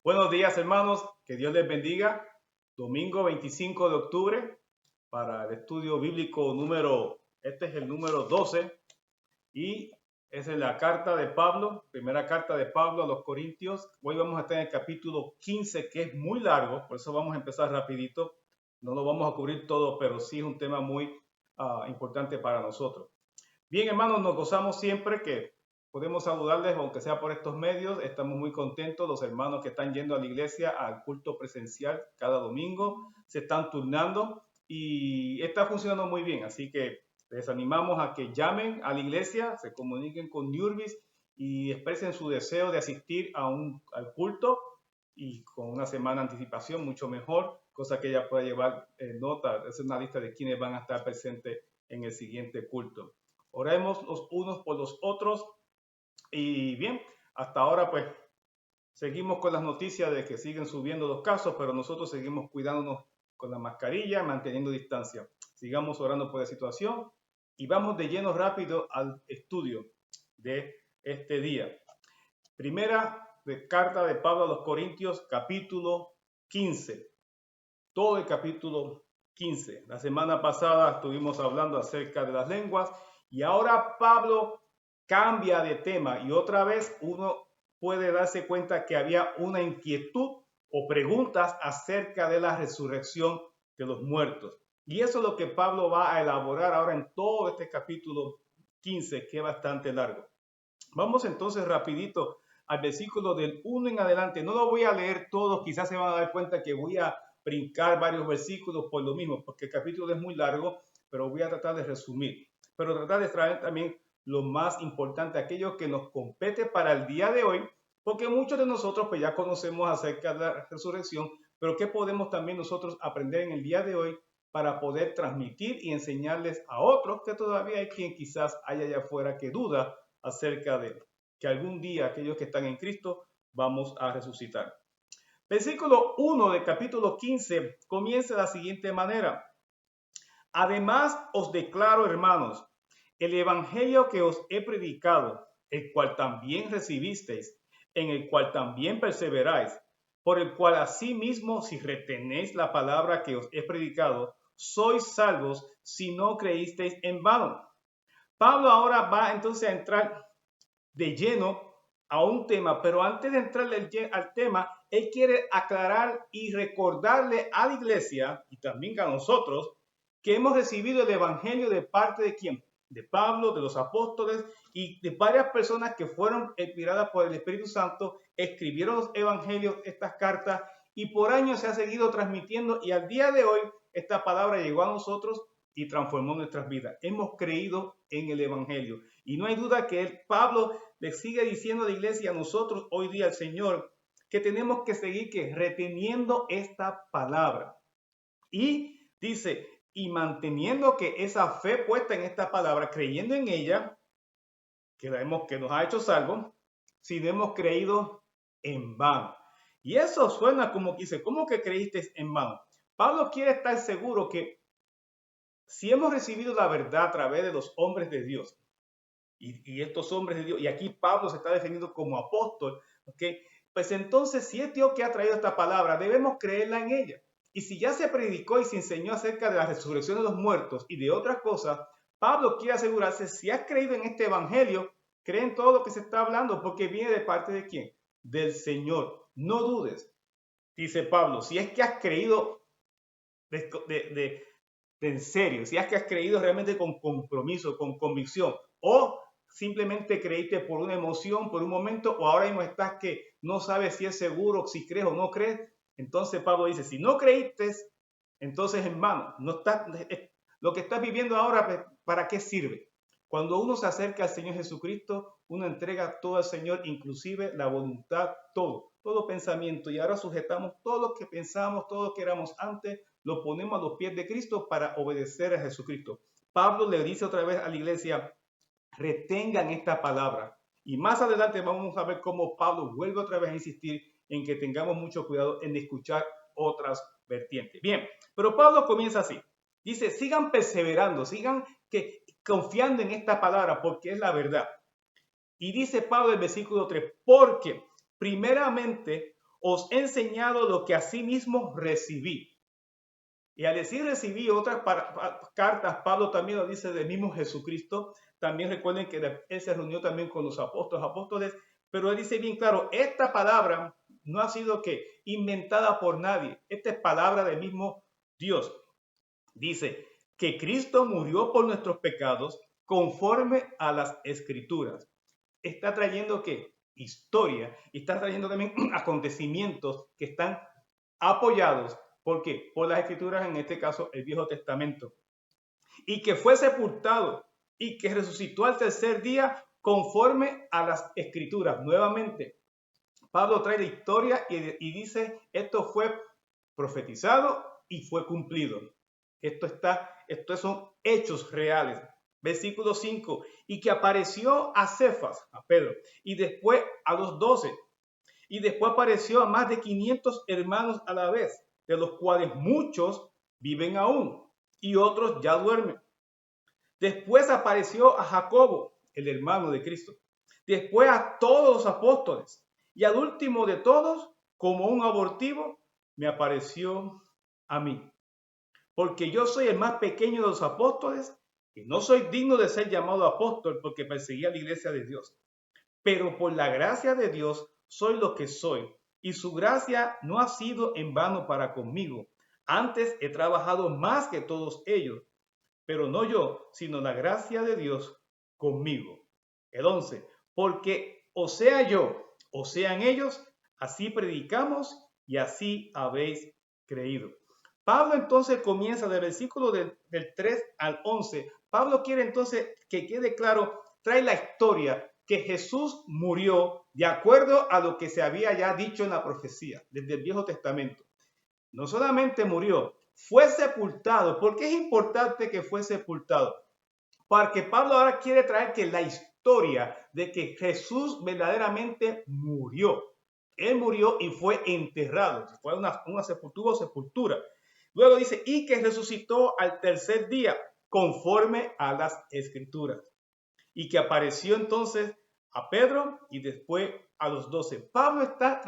Buenos días, hermanos. Que Dios les bendiga. Domingo 25 de octubre para el estudio bíblico este es el número 12 y esa es la carta de Pablo, primera carta de Pablo a los Corintios. Hoy vamos a estar en el capítulo 15, que es muy largo, por eso vamos a empezar rapidito. No lo vamos a cubrir todo, pero sí es un tema muy importante para nosotros. Bien, hermanos, nos gozamos siempre que podemos saludarles, aunque sea por estos medios. Estamos muy contentos, los hermanos que están yendo a la iglesia, al culto presencial cada domingo, se están turnando y está funcionando muy bien. Así que les animamos a que llamen a la iglesia, se comuniquen con Newrbis y expresen su deseo de asistir al culto y con una semana de anticipación, mucho mejor, cosa que ella pueda llevar nota, es una lista de quienes van a estar presentes en el siguiente culto. Oremos los unos por los otros y bien, hasta ahora pues seguimos con las noticias de que siguen subiendo los casos, pero nosotros seguimos cuidándonos con la mascarilla, manteniendo distancia. Sigamos orando por la situación y vamos de lleno rápido al estudio de este día. Primera carta de Pablo a los Corintios, capítulo 15. Todo el capítulo 15. La semana pasada estuvimos hablando acerca de las lenguas y ahora Pablo cambia de tema y otra vez uno puede darse cuenta que había una inquietud o preguntas acerca de la resurrección de los muertos. Y eso es lo que Pablo va a elaborar ahora en todo este capítulo 15, que es bastante largo. Vamos entonces rapidito al versículo del 1 en adelante. No lo voy a leer todo, quizás se van a dar cuenta que voy a brincar varios versículos por lo mismo, porque el capítulo es muy largo, pero voy a tratar de resumir. Pero tratar de traer también lo más importante, aquello que nos compete para el día de hoy, porque muchos de nosotros pues ya conocemos acerca de la resurrección, pero ¿qué podemos también nosotros aprender en el día de hoy para poder transmitir y enseñarles a otros que todavía hay quien quizás haya allá afuera que duda acerca de que algún día aquellos que están en Cristo vamos a resucitar? Versículo 1 del capítulo 15 comienza de la siguiente manera. Además os declaro, hermanos, el evangelio que os he predicado, el cual también recibisteis, en el cual también perseveráis, por el cual asimismo, si retenéis la palabra que os he predicado, sois salvos si no creísteis en vano. Pablo ahora va entonces a entrar de lleno a un tema, pero antes de entrar al tema, él quiere aclarar y recordarle a la iglesia y también a nosotros que hemos recibido el evangelio de parte de quién, de Pablo, de los apóstoles y de varias personas que fueron inspiradas por el Espíritu Santo, escribieron los evangelios, estas cartas, y por años se ha seguido transmitiendo y al día de hoy esta palabra llegó a nosotros y transformó nuestras vidas. Hemos creído en el evangelio y no hay duda que Pablo le sigue diciendo a la iglesia, a nosotros hoy día al Señor, que tenemos que seguir reteniendo esta palabra. Y dice, y manteniendo que esa fe puesta en esta palabra, creyendo en ella, que nos ha hecho salvos, si no hemos creído en vano. Y eso suena como que dice, ¿cómo que creíste en vano? Pablo quiere estar seguro que si hemos recibido la verdad a través de los hombres de Dios, y estos hombres de Dios, y aquí Pablo se está definiendo como apóstol, ¿ok? Pues entonces, si es Dios que ha traído esta palabra, debemos creerla en ella. Y si ya se predicó y se enseñó acerca de la resurrección de los muertos y de otras cosas, Pablo quiere asegurarse, si has creído en este evangelio, cree en todo lo que se está hablando, porque viene de parte de quién? Del Señor. No dudes, dice Pablo, si es que has creído en serio, si es que has creído realmente con compromiso, con convicción, o simplemente creíste por una emoción, por un momento, o ahora mismo estás que no sabes si es seguro, si crees o no crees. Entonces Pablo dice, si no creíste, entonces en vano, no estás, lo que estás viviendo ahora, ¿para qué sirve? Cuando uno se acerca al Señor Jesucristo, uno entrega todo al Señor, inclusive la voluntad, todo pensamiento, y ahora sujetamos todo lo que pensábamos, todo lo que éramos antes, lo ponemos a los pies de Cristo para obedecer a Jesucristo. Pablo le dice otra vez a la iglesia, retengan esta palabra. Y más adelante vamos a ver cómo Pablo vuelve otra vez a insistir en que tengamos mucho cuidado en escuchar otras vertientes. Bien, pero Pablo comienza así. Dice, sigan perseverando, sigan confiando en esta palabra porque es la verdad. Y dice Pablo en el versículo 3, porque primeramente os he enseñado lo que asimismo recibí. Y al decir recibí otras cartas, Pablo también lo dice del mismo Jesucristo. También recuerden que él se reunió también con los apóstoles, pero él dice bien claro, esta palabra no ha sido inventada por nadie. Esta es palabra del mismo Dios. Dice que Cristo murió por nuestros pecados conforme a las Escrituras. Está trayendo historia, y está trayendo también acontecimientos que están apoyados por las Escrituras, en este caso el Viejo Testamento, y que fue sepultado y que resucitó al tercer día conforme a las Escrituras. Nuevamente, Pablo trae la historia y dice, esto fue profetizado y fue cumplido. Estos son hechos reales. Versículo 5, y que apareció a Cefas, a Pedro, y después a los 12, y después apareció a más de 500 hermanos a la vez, de los cuales muchos viven aún y otros ya duermen. Después apareció a Jacobo, el hermano de Cristo. Después a todos los apóstoles. Y al último de todos, como un abortivo, me apareció a mí. Porque yo soy el más pequeño de los apóstoles y no soy digno de ser llamado apóstol porque perseguía la iglesia de Dios. Pero por la gracia de Dios soy lo que soy, y su gracia no ha sido en vano para conmigo. Antes he trabajado más que todos ellos, pero no yo, sino la gracia de Dios conmigo. El 11, porque o sea yo, o sean ellos, así predicamos y así habéis creído. Pablo entonces comienza del versículo del 3 al 11. Pablo quiere entonces que quede claro, trae la historia que Jesús murió de acuerdo a lo que se había ya dicho en la profecía desde el Viejo Testamento. No solamente murió, fue sepultado. ¿Por qué es importante que fue sepultado? Porque Pablo ahora quiere traer que la historia de que Jesús verdaderamente murió. Él murió y fue enterrado. Fue una sepultura. Luego dice, y que resucitó al tercer día, conforme a las Escrituras. Y que apareció entonces a Pedro y después a los 12. Pablo está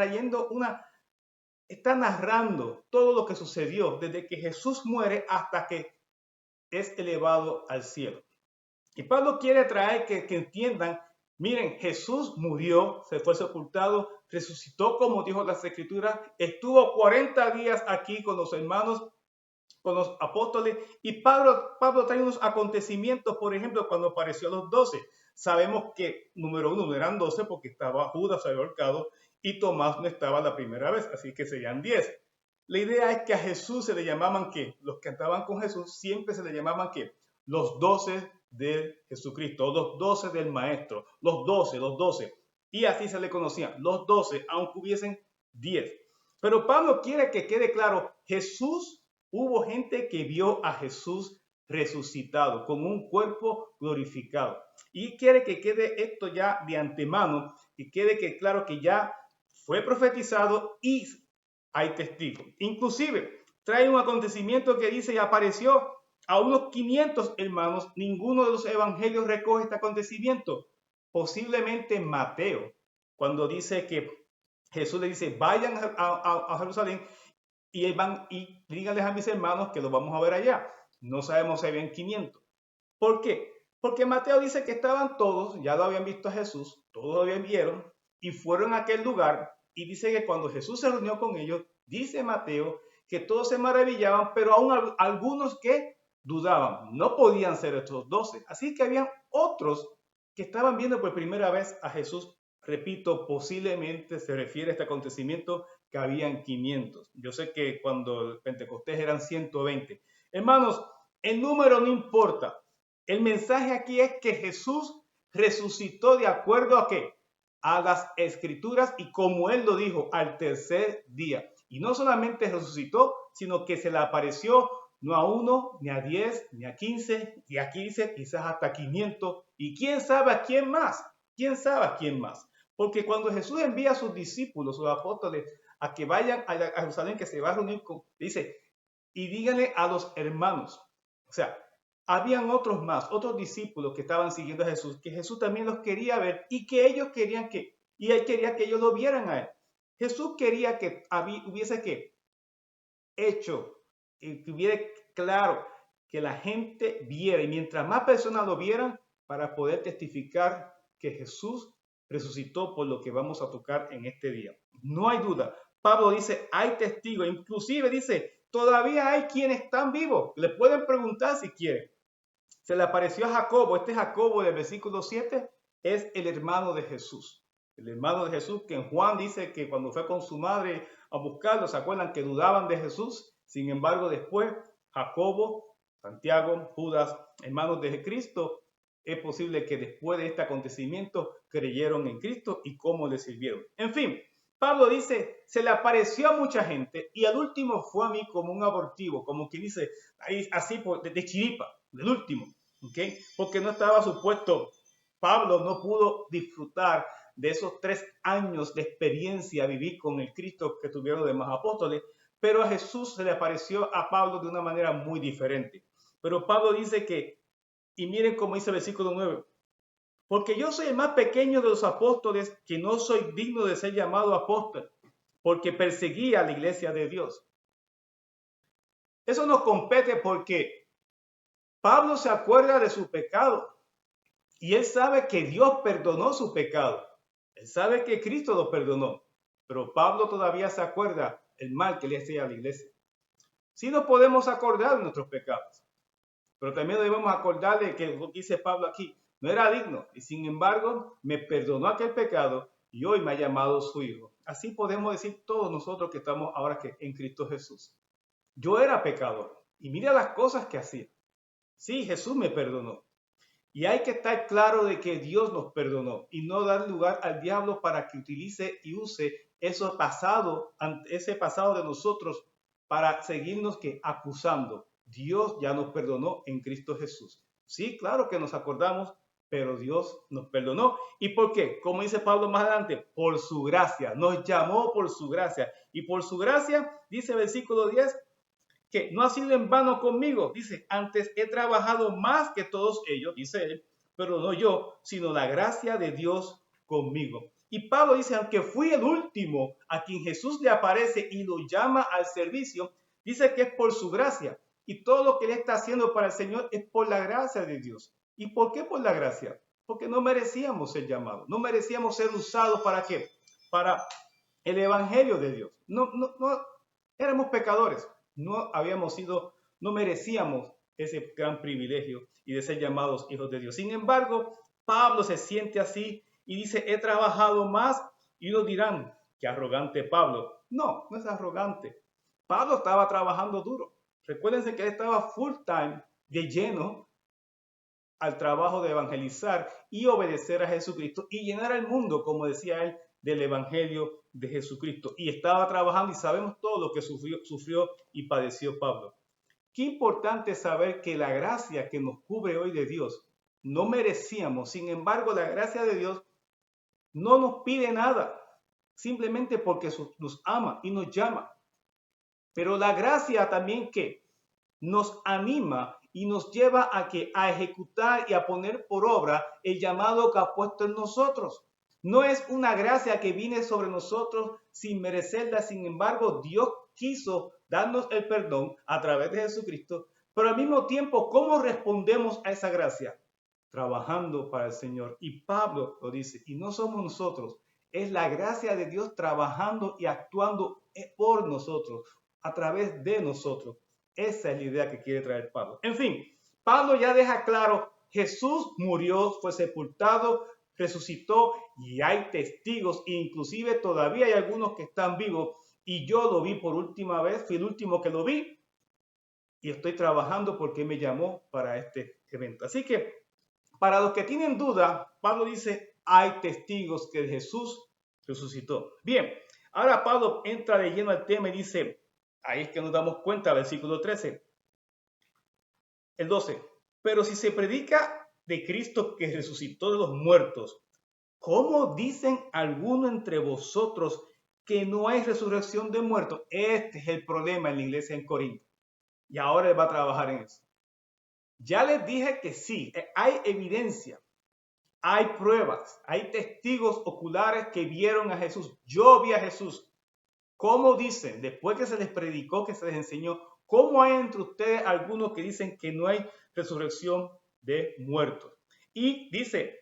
narrando todo lo que sucedió desde que Jesús muere hasta que es elevado al cielo. Y Pablo quiere traer que entiendan, miren, Jesús murió, se fue sepultado, resucitó como dijo las Escrituras, estuvo 40 días aquí con los hermanos, con los apóstoles, y Pablo trae unos acontecimientos, por ejemplo, cuando apareció a los 12. Sabemos que, número 1, no eran 12 porque estaba Judas ahorcado y Tomás no estaba la primera vez, así que serían 10. La idea es que a Jesús se le llamaban los que andaban con Jesús siempre se le llamaban los 12 de Jesucristo, los 12 del Maestro, los 12. Y así se le conocían, los 12, aunque hubiesen 10. Pero Pablo quiere que quede claro, hubo gente que vio a Jesús resucitado con un cuerpo glorificado. Y quiere que quede esto ya de antemano y quede claro que ya fue profetizado y hay testigos. Inclusive trae un acontecimiento que dice y apareció a unos 500 hermanos. Ninguno de los evangelios recoge este acontecimiento. Posiblemente Mateo, cuando dice que Jesús le dice, vayan a Jerusalén y díganles a mis hermanos que los vamos a ver allá. No sabemos si habían 500. ¿Por qué? Porque Mateo dice que estaban todos, ya lo habían visto a Jesús, todos lo habían vieron y fueron a aquel lugar. Y dice que cuando Jesús se reunió con ellos, dice Mateo que todos se maravillaban, pero aún algunos que dudaban, no podían ser estos 12. Así que habían otros que estaban viendo por primera vez a Jesús. Repito, posiblemente se refiere a este acontecimiento que habían 500. Yo sé que cuando el Pentecostés eran 120. Hermanos, el número no importa. El mensaje aquí es que Jesús resucitó de acuerdo a qué? A las Escrituras y como él lo dijo, al tercer día. Y no solamente resucitó, sino que se le apareció no a 1, ni a 10, ni a 15, y aquí dice quizás hasta 500. Y quién sabe a quién más. ¿Quién sabe a quién más? Porque cuando Jesús envía a sus discípulos, sus apóstoles, a que vayan a Jerusalén, que se va a reunir con, dice, y díganle a los hermanos. O sea, habían otros discípulos que estaban siguiendo a Jesús, que Jesús también los quería ver y que ellos querían y él quería que ellos lo vieran a él. Jesús quería que hubiese que hecho, que hubiera claro, que la gente viera, y mientras más personas lo vieran, para poder testificar que Jesús resucitó, por lo que vamos a tocar en este día. No hay duda. Pablo dice, hay testigos, inclusive dice, todavía hay quienes están vivos. Le pueden preguntar si quieren. Se le apareció a Jacobo. Este Jacobo del versículo 7 es el hermano de Jesús. El hermano de Jesús, que en Juan dice que cuando fue con su madre a buscarlo, ¿se acuerdan que dudaban de Jesús? Sin embargo, después Jacobo, Santiago, Judas, hermanos de Cristo, es posible que después de este acontecimiento creyeron en Cristo y cómo le sirvieron. En fin, Pablo dice, se le apareció a mucha gente y al último fue a mí como un abortivo, como que dice, así de chiripa, del último, ¿ok? Porque no estaba supuesto, Pablo no pudo disfrutar de esos 3 años de experiencia vivir con el Cristo que tuvieron los demás apóstoles, pero a Jesús se le apareció a Pablo de una manera muy diferente. Pero Pablo dice que, y miren cómo dice el versículo 9, porque yo soy el más pequeño de los apóstoles, que no soy digno de ser llamado apóstol, porque perseguía a la iglesia de Dios. Eso nos compete porque Pablo se acuerda de su pecado y él sabe que Dios perdonó su pecado. Él sabe que Cristo lo perdonó, pero Pablo todavía se acuerda el mal que le hacía a la iglesia. Sí nos podemos acordar de nuestros pecados, pero también debemos acordar de que lo que dice Pablo aquí, no era digno y sin embargo me perdonó aquel pecado y hoy me ha llamado su hijo. Así podemos decir todos nosotros que estamos ahora que en Cristo Jesús. Yo era pecador y mira las cosas que hacía. Sí, Jesús me perdonó. Y hay que estar claro de que Dios nos perdonó y no dar lugar al diablo para que utilice y use ese pasado de nosotros para seguirnos acusando. Dios ya nos perdonó en Cristo Jesús. Sí, claro que nos acordamos, pero Dios nos perdonó. ¿Y por qué? Como dice Pablo más adelante, por su gracia. Nos llamó por su gracia. Y por su gracia, dice el versículo 10, que no ha sido en vano conmigo. Dice, antes he trabajado más que todos ellos, dice él, pero no yo, sino la gracia de Dios conmigo. Y Pablo dice, aunque fui el último a quien Jesús le aparece y lo llama al servicio, dice que es por su gracia. Y todo lo que él está haciendo para el Señor es por la gracia de Dios. ¿Y por qué por la gracia? Porque no merecíamos ser llamados, no merecíamos ser usados para qué? Para el evangelio de Dios. No éramos pecadores, no merecíamos ese gran privilegio y de ser llamados hijos de Dios. Sin embargo, Pablo se siente así y dice, he trabajado más, y unos dirán, qué arrogante Pablo. No, no es arrogante. Pablo estaba trabajando duro. Recuérdense que él estaba full time, de lleno, al trabajo de evangelizar y obedecer a Jesucristo y llenar al mundo, como decía él, del evangelio de Jesucristo. Y estaba trabajando y sabemos todo lo que sufrió y padeció Pablo. Qué importante saber que la gracia que nos cubre hoy de Dios no merecíamos. Sin embargo, la gracia de Dios no nos pide nada, simplemente porque nos ama y nos llama. Pero la gracia también que nos anima y nos lleva a ejecutar y a poner por obra el llamado que ha puesto en nosotros. No es una gracia que viene sobre nosotros sin merecerla, sin embargo, Dios quiso darnos el perdón a través de Jesucristo, pero al mismo tiempo, ¿cómo respondemos a esa gracia? Trabajando para el Señor. Y Pablo lo dice, y no somos nosotros, es la gracia de Dios trabajando y actuando por nosotros, a través de nosotros. Esa es la idea que quiere traer Pablo. En fin, Pablo ya deja claro, Jesús murió, fue sepultado, resucitó y hay testigos, inclusive todavía hay algunos que están vivos y yo lo vi por última vez, fui el último que lo vi y estoy trabajando porque me llamó para este evento. Así que para los que tienen duda, Pablo dice, hay testigos que Jesús resucitó. Bien, ahora Pablo entra de lleno al tema y dice, ahí es que nos damos cuenta, versículo 13, el 12, pero si se predica de Cristo que resucitó de los muertos, ¿cómo dicen algunos entre vosotros que no hay resurrección de muertos? Este es el problema en la iglesia en Corinto. Y ahora él va a trabajar en eso. Ya les dije que sí, hay evidencia, hay pruebas, hay testigos oculares que vieron a Jesús. Yo vi a Jesús. ¿Cómo dicen, después que se les predicó, que se les enseñó, cómo hay entre ustedes algunos que dicen que no hay resurrección de muertos? Y dice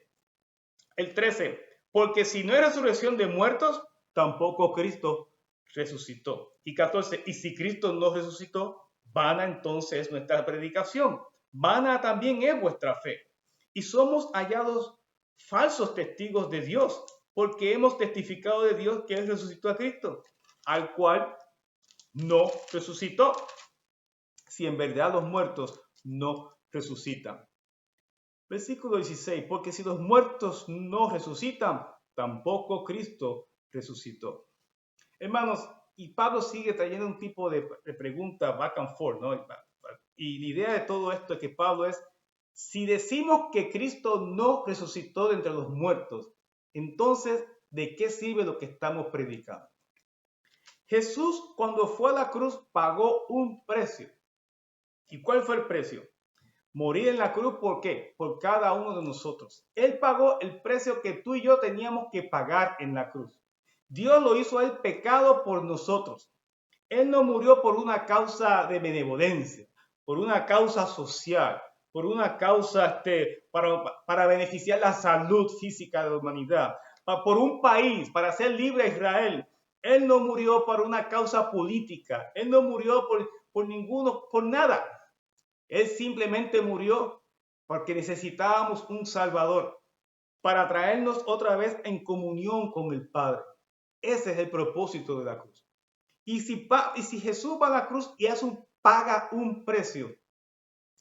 el 13, porque si no hay resurrección de muertos, tampoco Cristo resucitó. Y 14, y si Cristo no resucitó, vana entonces es nuestra predicación, vana también es vuestra fe. Y somos hallados falsos testigos de Dios, porque hemos testificado de Dios que Él resucitó a Cristo, al cual no resucitó, si en verdad los muertos no resucitan. Versículo 16, porque si los muertos no resucitan, tampoco Cristo resucitó. Hermanos, y Pablo sigue trayendo un tipo de pregunta back and forth, ¿no? Y la idea de todo esto es que Pablo es, si decimos que Cristo no resucitó de entre los muertos, entonces, ¿de qué sirve lo que estamos predicando? Jesús, cuando fue a la cruz, pagó un precio. ¿Y cuál fue el precio? Morir en la cruz, ¿por qué? Por cada uno de nosotros. Él pagó el precio que tú y yo teníamos que pagar en la cruz. Dios lo hizo el pecado por nosotros. Él no murió por una causa de benevolencia, por una causa social, por una causa para beneficiar la salud física de la humanidad, por un país, para hacer libre a Israel. Él no murió por una causa política. Él no murió por nada. Él simplemente murió porque necesitábamos un Salvador para traernos otra vez en comunión con el Padre. Ese es el propósito de la cruz. Y si Jesús va a la cruz y paga un precio,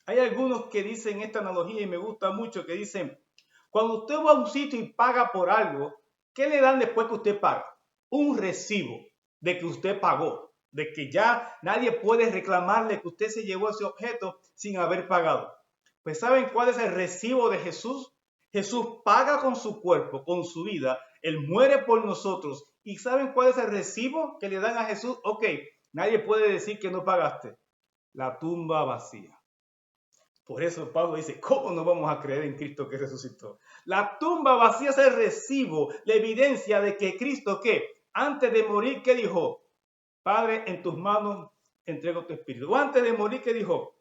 hay algunos que dicen esta analogía y me gusta mucho, que dicen, cuando usted va a un sitio y paga por algo, ¿qué le dan después que usted paga? Un recibo de que usted pagó, de que ya nadie puede reclamarle que usted se llevó ese objeto sin haber pagado. Pues ¿saben cuál es el recibo de Jesús? Jesús paga con su cuerpo, con su vida, Él muere por nosotros. ¿Y saben cuál es el recibo que le dan a Jesús? Ok, nadie puede decir que no pagaste. La tumba vacía. Por eso Pablo dice, ¿cómo no vamos a creer en Cristo que resucitó? La tumba vacía es el recibo, la evidencia de que Cristo, ¿qué? Antes de morir, ¿qué dijo? Padre, en tus manos entrego tu espíritu. O antes de morir, ¿qué dijo?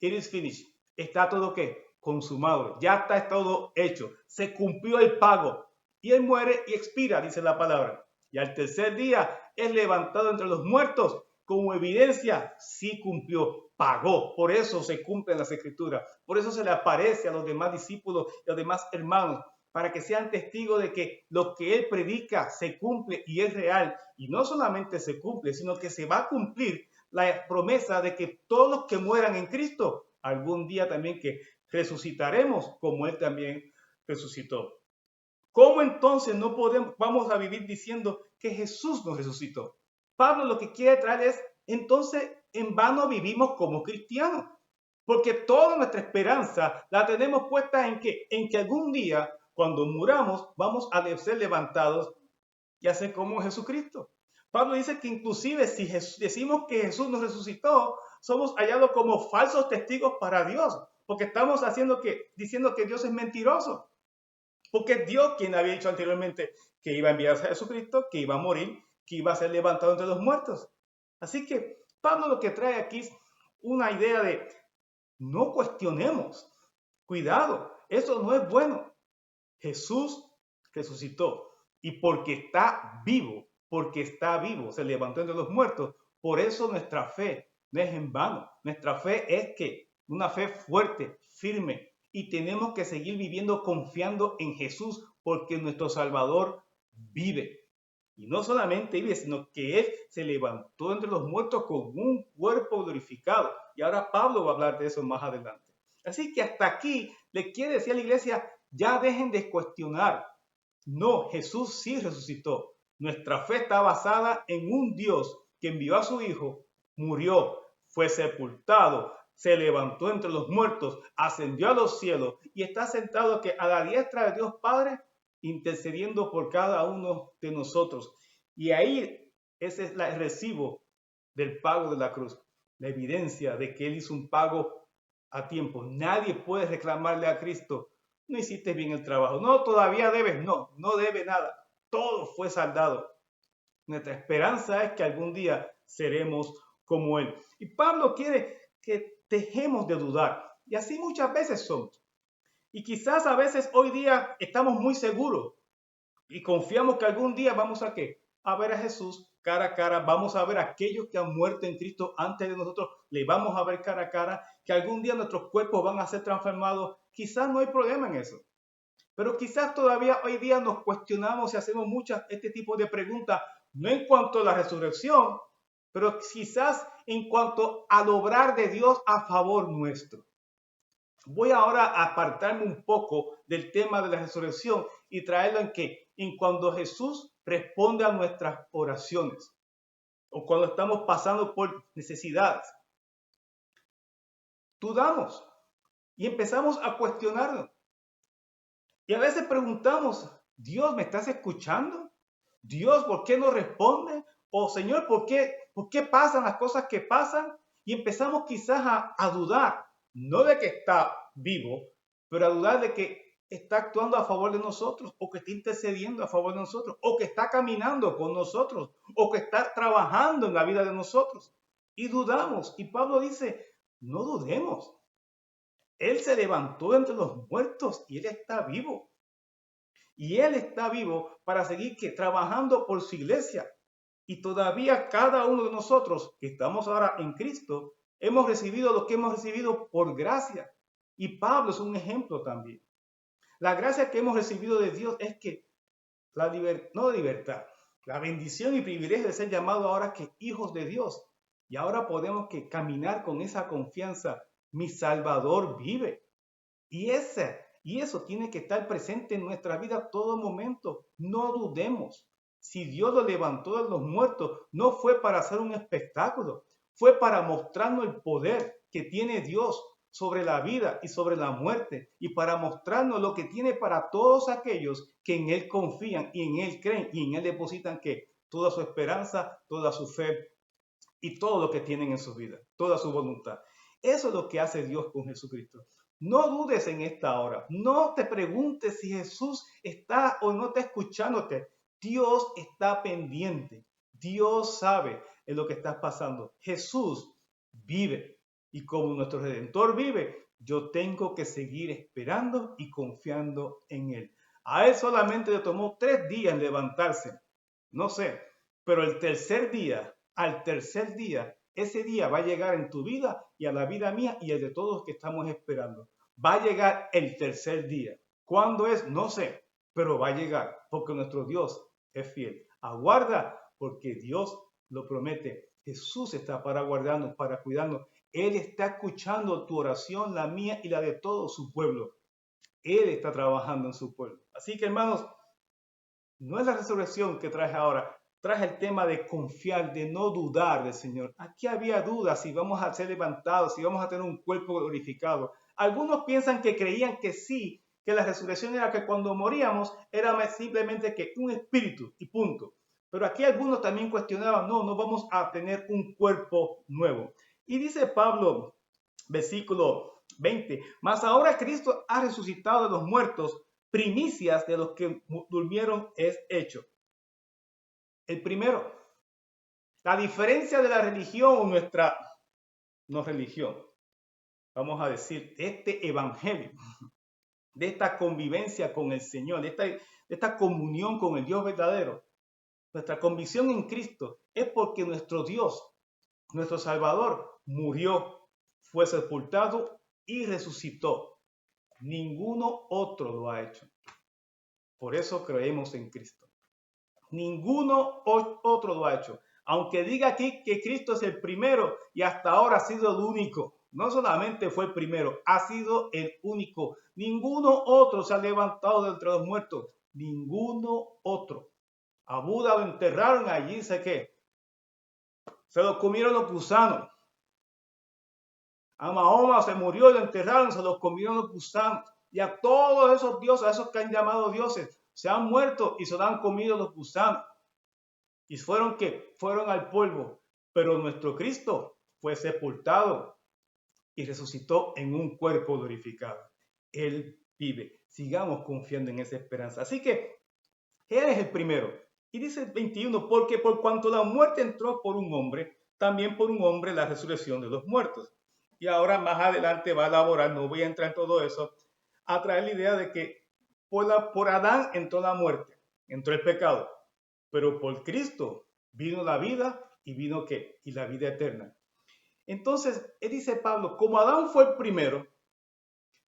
It is finished. Está todo, ¿qué? Consumado. Ya está todo hecho. Se cumplió el pago. Y Él muere y expira, dice la palabra. Y al tercer día es levantado entre los muertos. Como evidencia, sí cumplió, pagó. Por eso se cumplen las escrituras. Por eso se le aparece a los demás discípulos y a los demás hermanos, para que sean testigos de que lo que Él predica se cumple y es real. Y no solamente se cumple, sino que se va a cumplir la promesa de que todos los que mueran en Cristo, algún día también que resucitaremos como Él también resucitó. ¿Cómo entonces vamos a vivir diciendo que Jesús nos resucitó? Pablo lo que quiere traer es, entonces, en vano vivimos como cristianos, porque toda nuestra esperanza la tenemos puesta en que algún día, cuando muramos, vamos a ser levantados y a ser como Jesucristo. Pablo dice que inclusive si decimos que Jesús nos resucitó, somos hallados como falsos testigos para Dios, porque estamos diciendo que Dios es mentiroso. Porque es Dios quien había dicho anteriormente que iba a enviar a Jesucristo, que iba a morir, que iba a ser levantado entre los muertos. Así que Pablo lo que trae aquí es una idea de no cuestionemos. Cuidado, eso no es bueno. Jesús resucitó y porque está vivo, se levantó entre los muertos. Por eso nuestra fe no es en vano. Nuestra fe es que una fe fuerte, firme, y tenemos que seguir viviendo confiando en Jesús porque nuestro Salvador vive. Y no solamente vive, sino que Él se levantó entre los muertos con un cuerpo glorificado. Y ahora Pablo va a hablar de eso más adelante. Así que hasta aquí le quiere decir a la iglesia, ya dejen de cuestionar. No, Jesús sí resucitó. Nuestra fe está basada en un Dios que envió a su Hijo, murió, fue sepultado, se levantó entre los muertos, ascendió a los cielos y está sentado a la diestra de Dios Padre, intercediendo por cada uno de nosotros. Y ahí ese es el recibo del pago de la cruz, la evidencia de que Él hizo un pago a tiempo. Nadie puede reclamarle a Cristo, no hiciste bien el trabajo, no, todavía debes, no debe nada, todo fue saldado. Nuestra esperanza es que algún día seremos como Él. Y Pablo quiere que dejemos de dudar. Y así muchas veces somos. Y quizás a veces hoy día estamos muy seguros y confiamos que algún día vamos a ¿qué? A ver a Jesús cara a cara, vamos a ver a aquellos que han muerto en Cristo antes de nosotros, le vamos a ver cara a cara, que algún día nuestros cuerpos van a ser transformados. Quizás no hay problema en eso. Pero quizás todavía hoy día nos cuestionamos y hacemos muchas este tipo de preguntas, no en cuanto a la resurrección, pero quizás en cuanto al obrar de Dios a favor nuestro. Voy ahora a apartarme un poco del tema de la resurrección y traerlo en cuando Jesús responde a nuestras oraciones o cuando estamos pasando por necesidades. Dudamos y empezamos a cuestionarnos. Y a veces preguntamos, Dios, ¿me estás escuchando? Dios, ¿por qué no responde? O Señor, ¿por qué pasan las cosas que pasan? Y empezamos quizás a dudar, no de que está vivo, pero a dudar de que está actuando a favor de nosotros, o que está intercediendo a favor de nosotros, o que está caminando con nosotros, o que está trabajando en la vida de nosotros. Y dudamos. Y Pablo dice, no dudemos. Él se levantó entre los muertos y Él está vivo. Y Él está vivo para seguir trabajando por su iglesia. Y todavía cada uno de nosotros que estamos ahora en Cristo, hemos recibido lo que hemos recibido por gracia. Y Pablo es un ejemplo también. La gracia que hemos recibido de Dios es que no libertad, la bendición y privilegio de ser llamados ahora que hijos de Dios. Y ahora podemos caminar con esa confianza. Mi Salvador vive. Y eso tiene que estar presente en nuestra vida todo momento. No dudemos. Si Dios lo levantó de los muertos, no fue para hacer un espectáculo, fue para mostrarnos el poder que tiene Dios sobre la vida y sobre la muerte, y para mostrarnos lo que tiene para todos aquellos que en Él confían y en Él creen y en Él depositan toda su esperanza, toda su fe y todo lo que tienen en su vida, toda su voluntad. Eso es lo que hace Dios con Jesucristo. No dudes en esta hora. No te preguntes si Jesús está o no está escuchándote. Dios está pendiente. Dios sabe en lo que estás pasando. Jesús vive. Y como nuestro Redentor vive, yo tengo que seguir esperando y confiando en Él. A Él solamente le tomó 3 días levantarse. No sé, pero al tercer día, ese día va a llegar en tu vida y a la vida mía y el de todos los que estamos esperando. Va a llegar el tercer día. ¿Cuándo es? No sé, pero va a llegar porque nuestro Dios es fiel. Aguarda porque Dios lo promete. Jesús está para guardarnos, para cuidarnos. Él está escuchando tu oración, la mía y la de todo su pueblo. Él está trabajando en su pueblo. Así que, hermanos, no es la resurrección que traje ahora, traje el tema de confiar, de no dudar del Señor. Aquí había dudas si vamos a ser levantados, si vamos a tener un cuerpo glorificado. Algunos piensan que creían que sí, que la resurrección era que cuando moríamos era simplemente que un espíritu y punto. Pero aquí algunos también cuestionaban, no vamos a tener un cuerpo nuevo. Y dice Pablo, versículo 20, mas ahora Cristo ha resucitado de los muertos, primicias de los que durmieron es hecho. El primero, la diferencia de la religión o nuestra no religión, vamos a decir, este evangelio, de esta convivencia con el Señor, de esta comunión con el Dios verdadero, nuestra convicción en Cristo es porque nuestro Dios, nuestro Salvador, murió, fue sepultado y resucitó. Ninguno otro lo ha hecho. Por eso creemos en Cristo. Ninguno otro lo ha hecho. Aunque diga aquí que Cristo es el primero y hasta ahora ha sido el único. No solamente fue el primero, ha sido el único. Ninguno otro se ha levantado de entre los muertos. Ninguno otro. A Buda lo enterraron allí, sé qué. Se lo comieron los gusanos. A Mahoma se murió y lo enterraron, se los comieron los gusanos. Y a todos esos dioses, a esos que han llamado dioses, se han muerto y se lo han comido los gusanos. Y fueron al polvo. Pero nuestro Cristo fue sepultado y resucitó en un cuerpo glorificado. Él vive. Sigamos confiando en esa esperanza. Así que Él es el primero. Y dice el 21, porque por cuanto la muerte entró por un hombre, también por un hombre la resurrección de los muertos. Y ahora más adelante va a elaborar, no voy a entrar en todo eso, a traer la idea de que por Adán entró la muerte, entró el pecado, pero por Cristo vino la vida y vino ¿qué? Y la vida eterna. Entonces, él dice Pablo, como Adán fue el primero,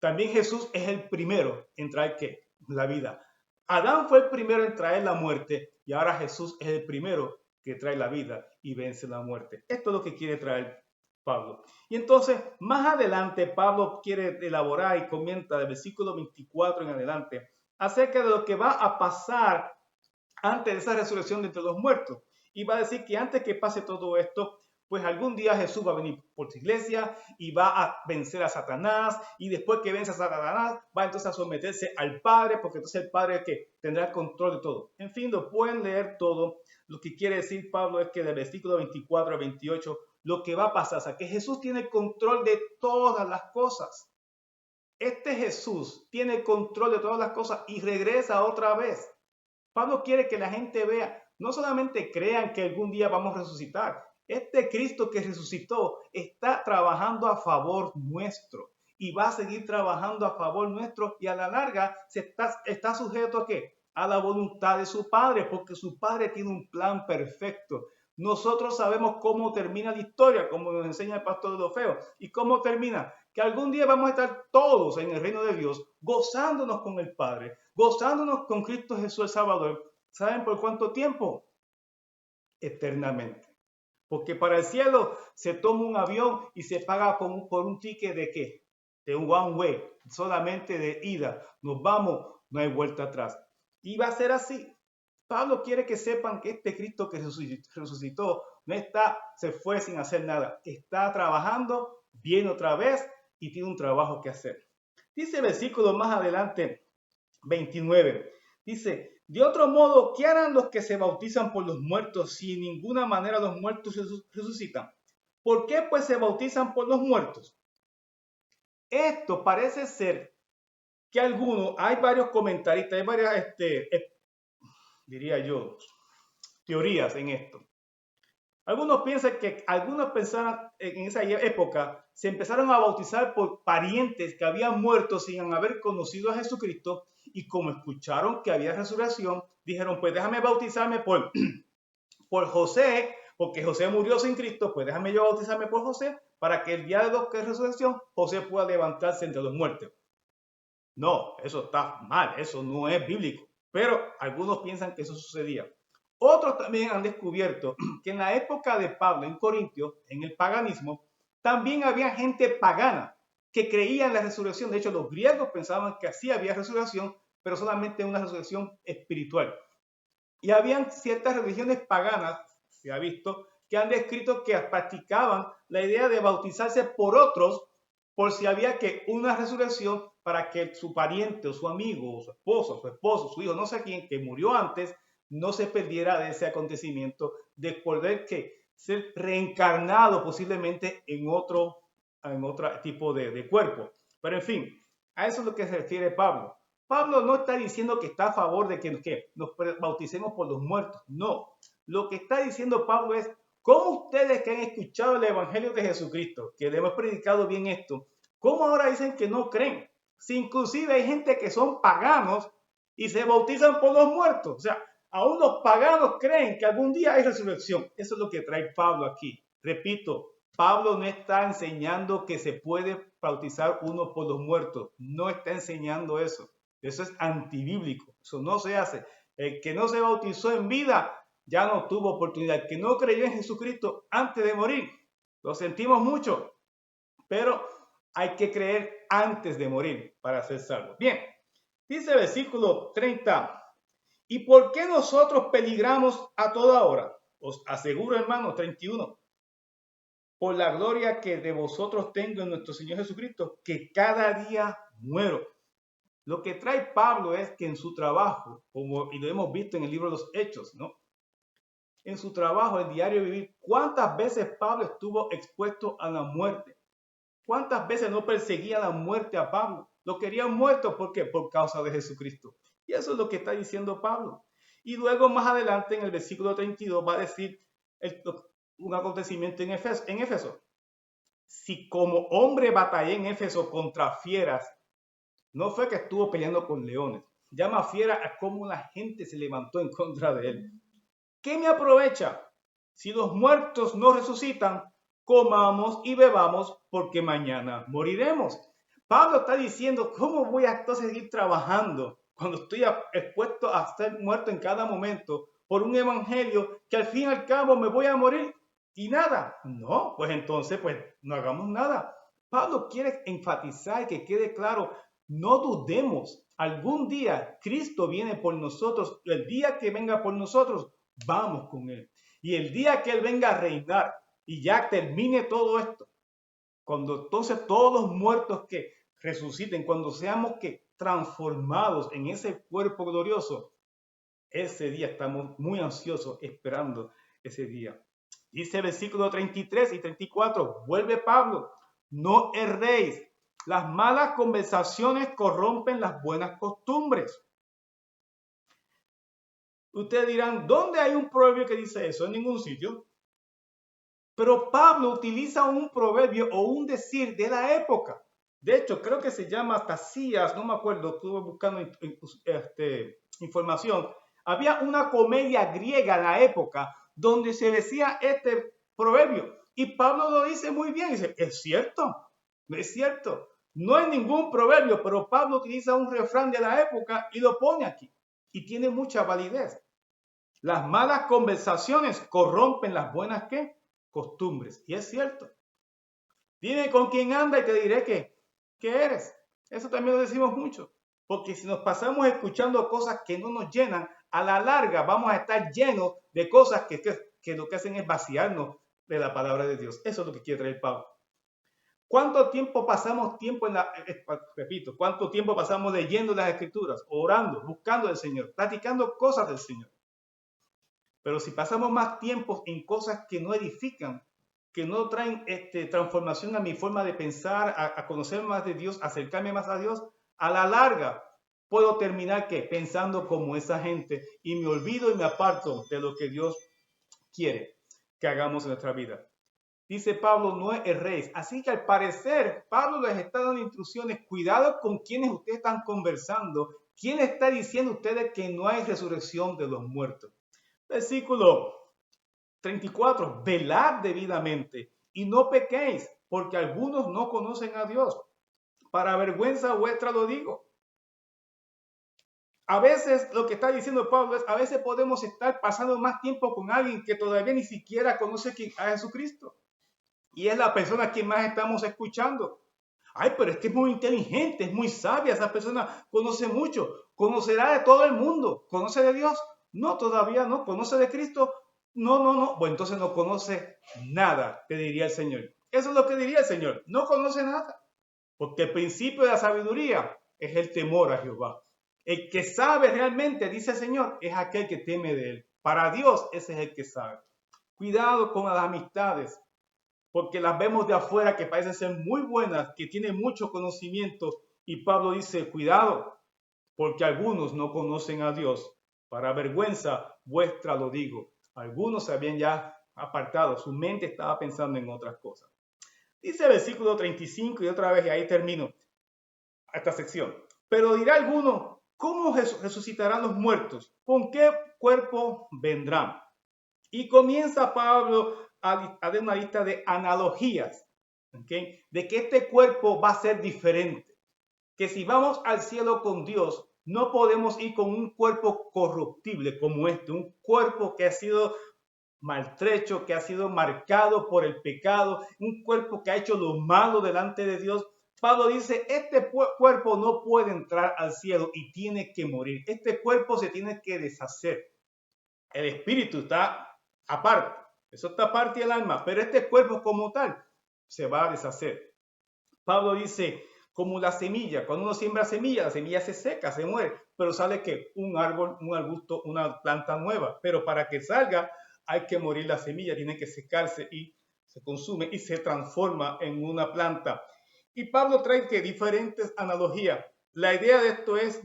también Jesús es el primero en traer ¿qué? La vida. Adán fue el primero en traer la muerte y ahora Jesús es el primero que trae la vida y vence la muerte. Esto es lo que quiere traer Pablo. Y entonces, más adelante, Pablo quiere elaborar y comenta del versículo 24 en adelante acerca de lo que va a pasar antes de esa resurrección de entre los muertos. Y va a decir que antes que pase todo esto, pues algún día Jesús va a venir por su iglesia y va a vencer a Satanás, y después que vence a Satanás va entonces a someterse al Padre, porque entonces el Padre que tendrá el control de todo. En fin, lo pueden leer todo. Lo que quiere decir Pablo es que del versículo 24 al 28 lo que va a pasar, o sea, que Jesús tiene el control de todas las cosas. Este Jesús tiene el control de todas las cosas y regresa otra vez. Pablo quiere que la gente vea, no solamente crean que algún día vamos a resucitar. Este Cristo que resucitó está trabajando a favor nuestro y va a seguir trabajando a favor nuestro y a la larga está sujeto a ¿qué? A la voluntad de su Padre, porque su Padre tiene un plan perfecto. Nosotros sabemos cómo termina la historia, como nos enseña el pastor Dofeo. ¿Y cómo termina? Que algún día vamos a estar todos en el reino de Dios, gozándonos con el Padre, gozándonos con Cristo Jesús el Salvador. ¿Saben por cuánto tiempo? Eternamente. Porque para el cielo se toma un avión y se paga por un ticket de ¿qué? De un one way, solamente de ida. Nos vamos, no hay vuelta atrás. Y va a ser así. Pablo quiere que sepan que este Cristo que resucitó no se fue sin hacer nada. Está trabajando, viene otra vez y tiene un trabajo que hacer. Dice el versículo más adelante, 29. Dice, de otro modo, ¿qué harán los que se bautizan por los muertos si en ninguna manera los muertos resucitan? ¿Por qué pues se bautizan por los muertos? Esto parece ser que hay varios comentaristas, hay varias, diría yo, teorías en esto. Algunos piensan que algunas personas en esa época se empezaron a bautizar por parientes que habían muerto sin haber conocido a Jesucristo y como escucharon que había resurrección, dijeron, pues déjame bautizarme por José, porque José murió sin Cristo, pues déjame yo bautizarme por José para que el día de resurrección José pueda levantarse entre los muertos. No, eso está mal, eso no es bíblico, pero algunos piensan que eso sucedía. Otros también han descubierto que en la época de Pablo en Corintios, en el paganismo, también había gente pagana que creía en la resurrección. De hecho, los griegos pensaban que sí había resurrección, pero solamente una resurrección espiritual. Y habían ciertas religiones paganas, se ha visto, que han descrito que practicaban la idea de bautizarse por otros por si había que una resurrección para que su pariente o su amigo, o su esposo, su hijo, no sé quién, que murió antes, no se perdiera de ese acontecimiento, de poder que ser reencarnado posiblemente en otro tipo de cuerpo. Pero en fin, a eso es lo que se refiere Pablo. Pablo no está diciendo que está a favor de que nos bauticemos por los muertos. No. Lo que está diciendo Pablo es, ¿cómo ustedes que han escuchado el Evangelio de Jesucristo, que le hemos predicado bien esto, cómo ahora dicen que no creen? Si inclusive hay gente que son paganos y se bautizan por los muertos. O sea, aún los paganos creen que algún día hay resurrección. Eso es lo que trae Pablo aquí. Repito, Pablo no está enseñando que se puede bautizar uno por los muertos. No está enseñando eso. Eso es antibíblico. Eso no se hace. El que no se bautizó en vida ya no tuvo oportunidad. El que no creyó en Jesucristo antes de morir, lo sentimos mucho, pero hay que creer antes de morir para ser salvo. Bien, dice el versículo 30. ¿Y por qué nosotros peligramos a toda hora? Os aseguro, hermanos, 31. Por la gloria que de vosotros tengo en nuestro Señor Jesucristo, que cada día muero. Lo que trae Pablo es que en su trabajo, y lo hemos visto en el libro de los Hechos, ¿no? En su trabajo, el diario vivir, ¿cuántas veces Pablo estuvo expuesto a la muerte? ¿Cuántas veces no perseguía la muerte a Pablo? Lo querían muerto, ¿por qué? Por causa de Jesucristo. Y eso es lo que está diciendo Pablo. Y luego más adelante en el versículo 32 va a decir un acontecimiento en Éfeso. Si como hombre batallé en Éfeso contra fieras, no fue que estuvo peleando con leones. Llama fiera a cómo la gente se levantó en contra de él. ¿Qué me aprovecha? Si los muertos no resucitan, comamos y bebamos porque mañana moriremos. Pablo está diciendo, ¿cómo voy a entonces seguir trabajando cuando estoy expuesto a estar muerto en cada momento por un evangelio que al fin y al cabo me voy a morir y nada? No, pues entonces pues no hagamos nada. Pablo quiere enfatizar que quede claro, no dudemos, algún día Cristo viene por nosotros, el día que venga por nosotros, vamos con Él. Y el día que Él venga a reinar y ya termine todo esto, cuando entonces todos los muertos que resuciten, cuando seamos que transformados en ese cuerpo glorioso, ese día estamos muy ansiosos esperando ese día. Dice el versículo 33 y 34, vuelve Pablo, no erréis, las malas conversaciones corrompen las buenas costumbres. Ustedes dirán, ¿dónde hay un proverbio que dice eso? En ningún sitio. Pero Pablo utiliza un proverbio o un decir de la época. De hecho, creo que se llama Tasías, no me acuerdo, estuve buscando información. Había una comedia griega en la época donde se decía este proverbio. Y Pablo lo dice muy bien, dice, es cierto, es cierto. No hay ningún proverbio, pero Pablo utiliza un refrán de la época y lo pone aquí. Y tiene mucha validez. Las malas conversaciones corrompen las buenas ¿qué? Costumbres. Y es cierto. Dime con quién anda y te diré qué eres. Eso también lo decimos mucho. Porque si nos pasamos escuchando cosas que no nos llenan, a la larga vamos a estar llenos de cosas que lo que hacen es vaciarnos de la palabra de Dios. Eso es lo que quiere traer Pablo. ¿Cuánto tiempo pasamos repito, cuánto tiempo pasamos leyendo las Escrituras, orando, buscando al Señor, platicando cosas del Señor? Pero si pasamos más tiempo en cosas que no edifican, que no traen transformación a mi forma de pensar, a conocer más de Dios, acercarme más a Dios, a la larga puedo terminar ¿qué? Pensando como esa gente y me olvido y me aparto de lo que Dios quiere que hagamos en nuestra vida. Dice Pablo, no erréis. Así que al parecer Pablo les está dando instrucciones, cuidado con quienes ustedes están conversando, quién está diciendo a ustedes que no hay resurrección de los muertos. Versículo 34, velad debidamente y no pequéis, porque algunos no conocen a Dios. Para vergüenza vuestra lo digo. A veces lo que está diciendo Pablo es, a veces podemos estar pasando más tiempo con alguien que todavía ni siquiera conoce a Jesucristo. Y es la persona a quien más estamos escuchando. Ay, pero es que es muy inteligente, es muy sabia, esa persona conoce mucho, conocerá de todo el mundo, conoce de Dios. No, todavía no, conoce de Cristo. No. Bueno, entonces no conoce nada, te diría el Señor. Eso es lo que diría el Señor. No conoce nada. Porque el principio de la sabiduría es el temor a Jehová. El que sabe realmente, dice el Señor, es aquel que teme de él. Para Dios, ese es el que sabe. Cuidado con las amistades, porque las vemos de afuera que parecen ser muy buenas, que tienen mucho conocimiento. Y Pablo dice, cuidado, porque algunos no conocen a Dios. Para vergüenza vuestra lo digo. Algunos se habían ya apartado, su mente estaba pensando en otras cosas. Dice el versículo 35 y otra vez, y ahí termino esta sección. Pero dirá alguno, ¿cómo resucitarán los muertos? ¿Con qué cuerpo vendrán? Y comienza Pablo a dar una lista de analogías, ¿okay? De que este cuerpo va a ser diferente. Que si vamos al cielo con Dios, no podemos ir con un cuerpo corruptible como este, un cuerpo que ha sido maltrecho, que ha sido marcado por el pecado, un cuerpo que ha hecho lo malo delante de Dios. Pablo dice, este cuerpo no puede entrar al cielo y tiene que morir. Este cuerpo se tiene que deshacer. El espíritu está aparte, eso está aparte del alma, pero este cuerpo como tal se va a deshacer. Pablo dice, como la semilla, cuando uno siembra semilla, la semilla se seca, se muere, pero sale que un árbol, un arbusto, una planta nueva, pero para que salga hay que morir la semilla, tiene que secarse y se consume y se transforma en una planta. Y Pablo trae que diferentes analogías. La idea de esto es,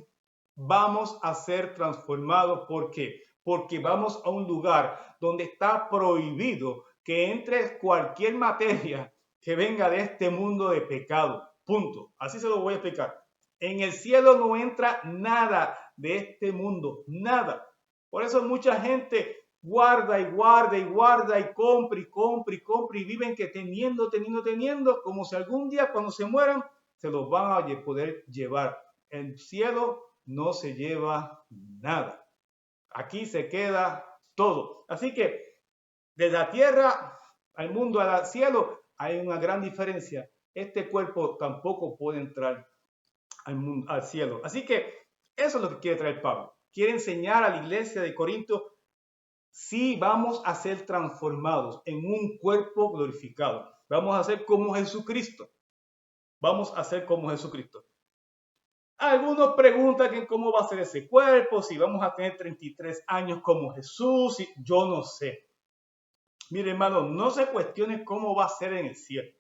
vamos a ser transformados, ¿por qué? porque vamos a un lugar donde está prohibido que entre cualquier materia que venga de este mundo de pecado. Punto. Así se lo voy a explicar. En el cielo no entra nada de este mundo, nada. Por eso mucha gente guarda y guarda y guarda y compra y compra y compra y viven que teniendo, como si algún día cuando se mueran se los van a poder llevar. El cielo no se lleva nada. Aquí se queda todo. Así que de la tierra al mundo, al cielo, hay una gran diferencia. Este cuerpo tampoco puede entrar al cielo. Así que eso es lo que quiere traer Pablo. Quiere enseñar a la iglesia de Corinto si vamos a ser transformados en un cuerpo glorificado. Vamos a ser como Jesucristo. Vamos a ser como Jesucristo. Algunos preguntan que cómo va a ser ese cuerpo, si vamos a tener 33 años como Jesús. Yo no sé. Mire, hermano, no se cuestione cómo va a ser en el cielo.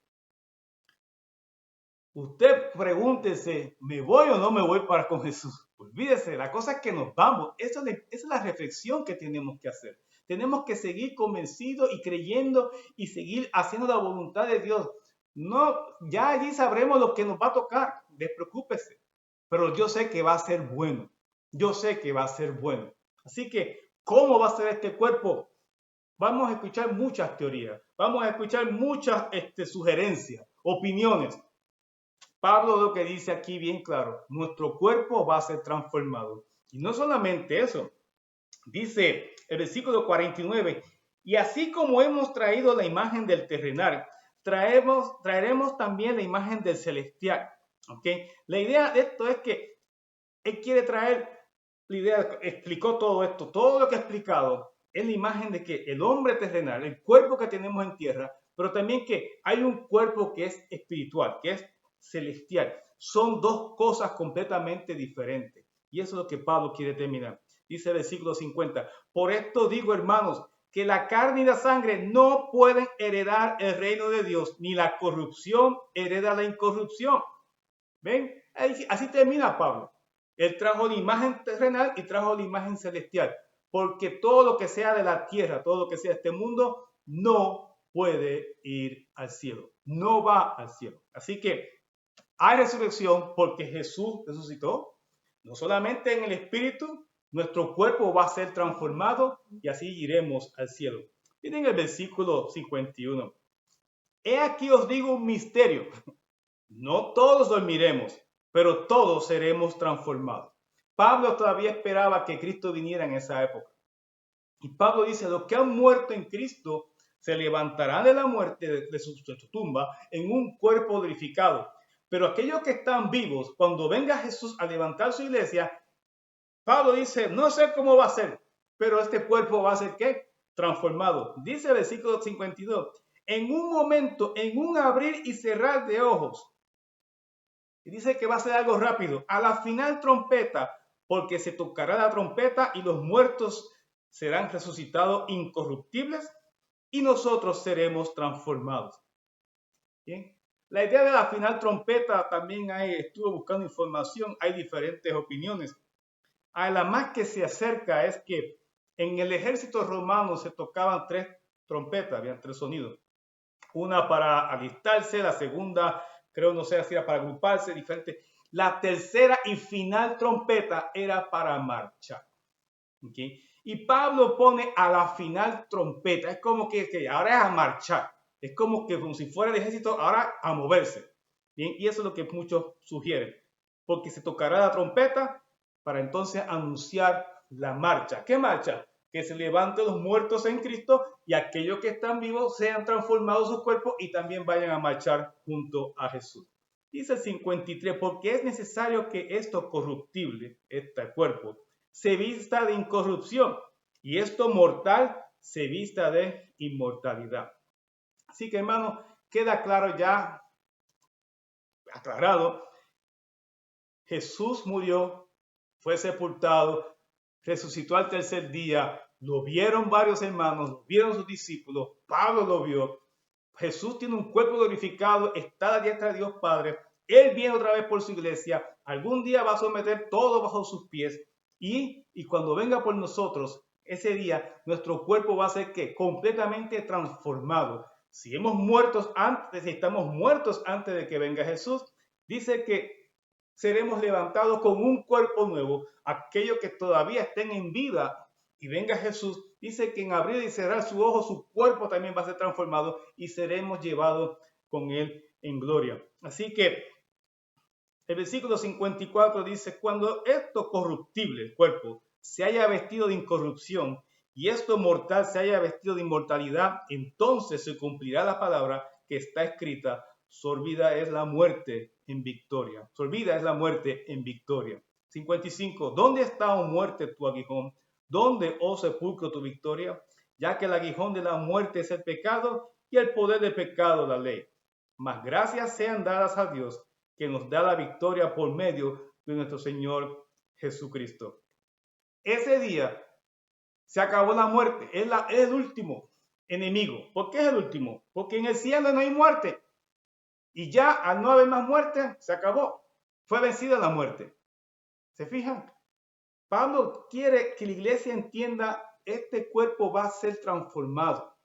Usted pregúntese, ¿me voy o no me voy para con Jesús? Olvídese, la cosa es que nos vamos. Esa es la reflexión que tenemos que hacer. Tenemos que seguir convencidos y creyendo y seguir haciendo la voluntad de Dios. No, ya allí sabremos lo que nos va a tocar. Despreocúpese. Pero yo sé que va a ser bueno. Yo sé que va a ser bueno. Así que, ¿cómo va a ser este cuerpo? Vamos a escuchar muchas teorías. Vamos a escuchar muchas sugerencias, opiniones. Pablo lo que dice aquí bien claro, nuestro cuerpo va a ser transformado. Y no solamente eso, dice el versículo 49, y así como hemos traído la imagen del terrenal, traeremos también la imagen del celestial. ¿Okay? La idea de esto es que él quiere traer, la idea, explicó todo esto, todo lo que ha explicado, es la imagen de que el hombre terrenal, el cuerpo que tenemos en tierra, pero también que hay un cuerpo que es espiritual, que es celestial. Son dos cosas completamente diferentes. Y eso es lo que Pablo quiere terminar. Dice el versículo 50. Por esto digo, hermanos, que la carne y la sangre no pueden heredar el reino de Dios, ni la corrupción hereda la incorrupción. ¿Ven? Así termina Pablo. Él trajo la imagen terrenal y trajo la imagen celestial. Porque todo lo que sea de la tierra, todo lo que sea de este mundo, no puede ir al cielo. No va al cielo. Así que hay resurrección porque Jesús resucitó. No solamente en el espíritu, nuestro cuerpo va a ser transformado y así iremos al cielo. Miren el versículo 51. He aquí os digo un misterio. No todos dormiremos, pero todos seremos transformados. Pablo todavía esperaba que Cristo viniera en esa época. Y Pablo dice, los que han muerto en Cristo se levantarán de la muerte de su tumba en un cuerpo glorificado. Pero aquellos que están vivos, cuando venga Jesús a levantar su iglesia, Pablo dice, no sé cómo va a ser, pero este cuerpo va a ser ¿qué? Transformado. Dice el versículo 52, en un momento, en un abrir y cerrar de ojos. Y dice que va a ser algo rápido. A la final trompeta, porque se tocará la trompeta y los muertos serán resucitados incorruptibles y nosotros seremos transformados. ¿Bien? La idea de la final trompeta también estuve buscando información, hay diferentes opiniones. A la más que se acerca es que en el ejército romano se tocaban 3 trompetas, habían 3 sonidos. Una para alistarse, la segunda, creo no sé si era para agruparse, diferente. La tercera y final trompeta era para marchar. ¿Okay? Y Pablo pone a la final trompeta, es como que ahora es a marchar. Es como si fuera el ejército ahora a moverse. ¿Bien? Y eso es lo que muchos sugieren. Porque se tocará la trompeta para entonces anunciar la marcha. ¿Qué marcha? Que se levanten los muertos en Cristo y aquellos que están vivos sean transformados sus cuerpos y también vayan a marchar junto a Jesús. Dice el 53, porque es necesario que esto corruptible, este cuerpo, se vista de incorrupción y esto mortal se vista de inmortalidad. Así que, hermano, queda claro ya, aclarado, Jesús murió, fue sepultado, resucitó al tercer día, lo vieron varios hermanos, lo vieron sus discípulos, Pablo lo vio. Jesús tiene un cuerpo glorificado, está a la diestra de Dios Padre, Él viene otra vez por su iglesia, algún día va a someter todo bajo sus pies y cuando venga por nosotros, ese día nuestro cuerpo va a ser ¿qué? Completamente transformado. Si estamos muertos antes de que venga Jesús, dice que seremos levantados con un cuerpo nuevo. Aquellos que todavía estén en vida y venga Jesús, dice que en abrir y cerrar su ojo, su cuerpo también va a ser transformado y seremos llevados con él en gloria. Así que el versículo 54 dice, cuando esto corruptible, el cuerpo, se haya vestido de incorrupción y esto mortal se haya vestido de inmortalidad, entonces se cumplirá la palabra que está escrita, sorbida es la muerte en victoria. Sorbida es la muerte en victoria. 55. ¿Dónde está, oh muerte, tu aguijón? ¿Dónde, oh sepulcro, tu victoria? Ya que el aguijón de la muerte es el pecado y el poder del pecado la ley. Mas gracias sean dadas a Dios que nos da la victoria por medio de nuestro Señor Jesucristo. Ese día se acabó la muerte, es el último enemigo. ¿Por qué es el último? Porque en el cielo no hay muerte. Y ya al no haber más muerte, se acabó. Fue vencida la muerte. ¿Se fijan? Pablo quiere que la iglesia entienda, este cuerpo va a ser transformado.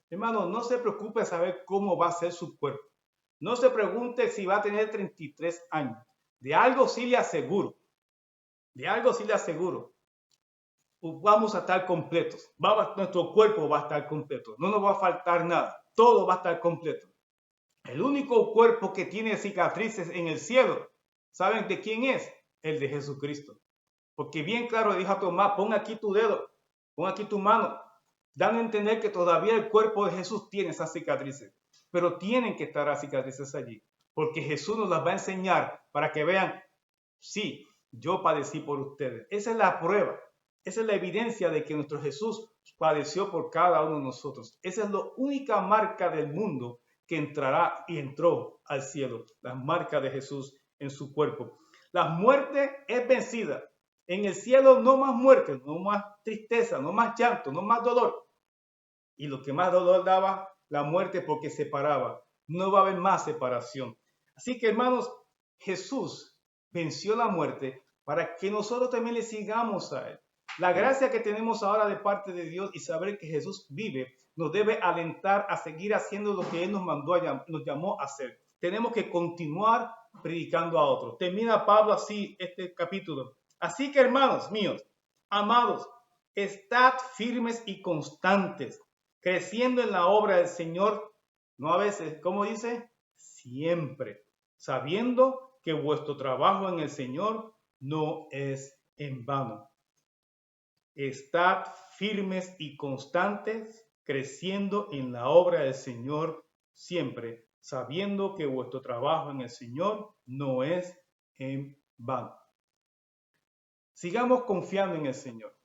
Hermano, no se preocupe saber cómo va a ser su cuerpo. No se pregunte si va a tener 33 años. De algo sí le aseguro. De algo sí le aseguro. Vamos a estar completos. Nuestro cuerpo va a estar completo. No nos va a faltar nada. Todo va a estar completo. El único cuerpo que tiene cicatrices en el cielo, ¿saben de quién es? El de Jesucristo. Porque bien claro dijo a Tomás, pon aquí tu dedo, pon aquí tu mano, dando a entender que todavía el cuerpo de Jesús tiene esas cicatrices. Pero tienen que estar las cicatrices allí, porque Jesús nos las va a enseñar para que vean, sí, yo padecí por ustedes. Esa es la prueba, esa es la evidencia de que nuestro Jesús padeció por cada uno de nosotros. Esa es la única marca del mundo que entrará y entró al cielo, la marca de Jesús en su cuerpo. La muerte es vencida. En el cielo no más muerte, no más tristeza, no más llanto, no más dolor. Y lo que más dolor daba, la muerte porque separaba. No va a haber más separación. Así que hermanos, Jesús venció la muerte para que nosotros también le sigamos a Él. La gracia que tenemos ahora de parte de Dios y saber que Jesús vive nos debe alentar a seguir haciendo lo que Él nos nos llamó a hacer. Tenemos que continuar predicando a otros. Termina Pablo así este capítulo. Así que hermanos míos, amados, estad firmes y constantes, creciendo en la obra del Señor, no a veces, ¿cómo dice? Siempre, sabiendo que vuestro trabajo en el Señor no es en vano. Estad firmes y constantes, creciendo en la obra del Señor siempre, sabiendo que vuestro trabajo en el Señor no es en vano. Sigamos confiando en el Señor.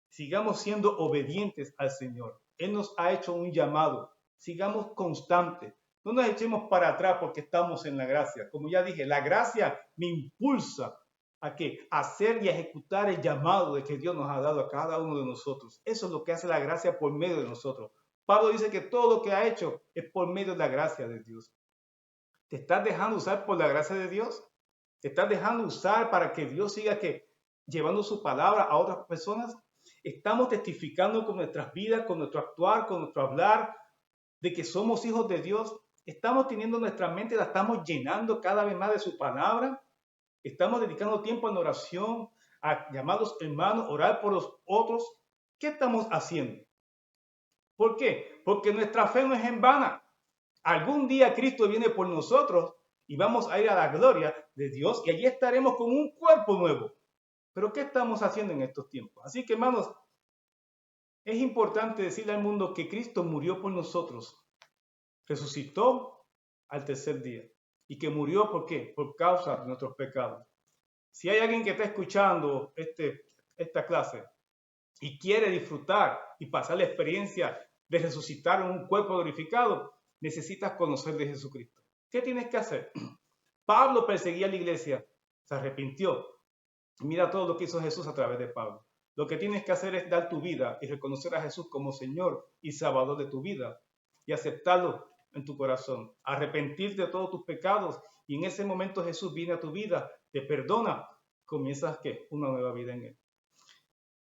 Sigamos siendo obedientes al Señor. Él nos ha hecho un llamado. Sigamos constantes. No nos echemos para atrás porque estamos en la gracia. Como ya dije, la gracia me impulsa a que hacer y ejecutar el llamado de que Dios nos ha dado a cada uno de nosotros. Eso es lo que hace la gracia por medio de nosotros. Pablo dice que todo lo que ha hecho es por medio de la gracia de Dios. ¿Te estás dejando usar por la gracia de Dios? ¿Te estás dejando usar para que Dios siga llevando su palabra a otras personas? Estamos testificando con nuestras vidas, con nuestro actuar, con nuestro hablar, de que somos hijos de Dios. Estamos teniendo nuestra mente, la estamos llenando cada vez más de su palabra. Estamos dedicando tiempo en oración, a llamados hermanos, orar por los otros. ¿Qué estamos haciendo? ¿Por qué? Porque nuestra fe no es en vana. Algún día Cristo viene por nosotros y vamos a ir a la gloria de Dios y allí estaremos con un cuerpo nuevo. Pero ¿qué estamos haciendo en estos tiempos? Así que, hermanos, es importante decirle al mundo que Cristo murió por nosotros, resucitó al tercer día y que murió ¿por qué? Por causa de nuestros pecados. Si hay alguien que está escuchando esta clase y quiere disfrutar y pasar la experiencia de resucitar en un cuerpo glorificado, necesitas conocer de Jesucristo. ¿Qué tienes que hacer? Pablo perseguía a la iglesia, se arrepintió. Mira todo lo que hizo Jesús a través de Pablo. Lo que tienes que hacer es dar tu vida y reconocer a Jesús como Señor y Salvador de tu vida y aceptarlo en tu corazón. Arrepentirte de todos tus pecados y en ese momento Jesús viene a tu vida, te perdona, comienzas ¿qué? Una nueva vida en Él.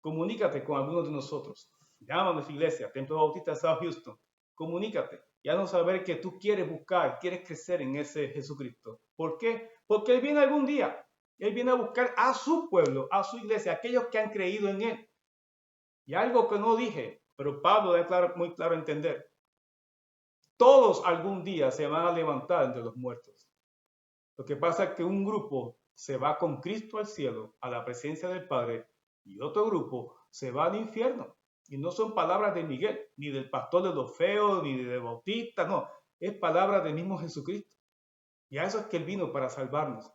Comunícate con algunos de nosotros. Llámanos a nuestra iglesia, Templo Bautista South Houston. Comunícate. Ya no saber que tú quieres buscar, quieres crecer en ese Jesucristo. ¿Por qué? Porque Él viene algún día. Él viene a buscar a su pueblo, a su iglesia, aquellos que han creído en Él. Y algo que no dije, pero Pablo da muy claro a entender. Todos algún día se van a levantar entre los muertos. Lo que pasa es que un grupo se va con Cristo al cielo, a la presencia del Padre, y otro grupo se va al infierno. Y no son palabras de Miguel, ni del pastor de los feos, ni del Bautista, no. Es palabra del mismo Jesucristo. Y a eso es que Él vino para salvarnos.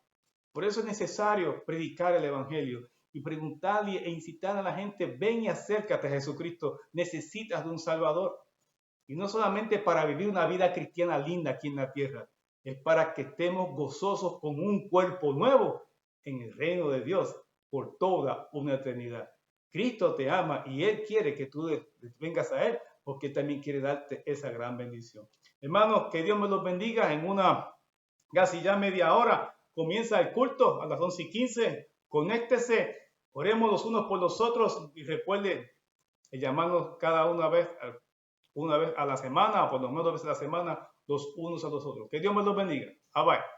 Por eso es necesario predicar el Evangelio y preguntarle e incitar a la gente, ven y acércate a Jesucristo, necesitas de un Salvador. Y no solamente para vivir una vida cristiana linda aquí en la tierra, es para que estemos gozosos con un cuerpo nuevo en el reino de Dios por toda una eternidad. Cristo te ama y Él quiere que tú vengas a Él porque también quiere darte esa gran bendición. Hermanos, que Dios me los bendiga. En una casi ya media hora comienza el culto a las 11:15. Conéctese, oremos los unos por los otros y recuerde llamarnos cada una vez a la semana, o por lo menos 2 veces a la semana, los unos a los otros. Que Dios me los bendiga. Bye bye.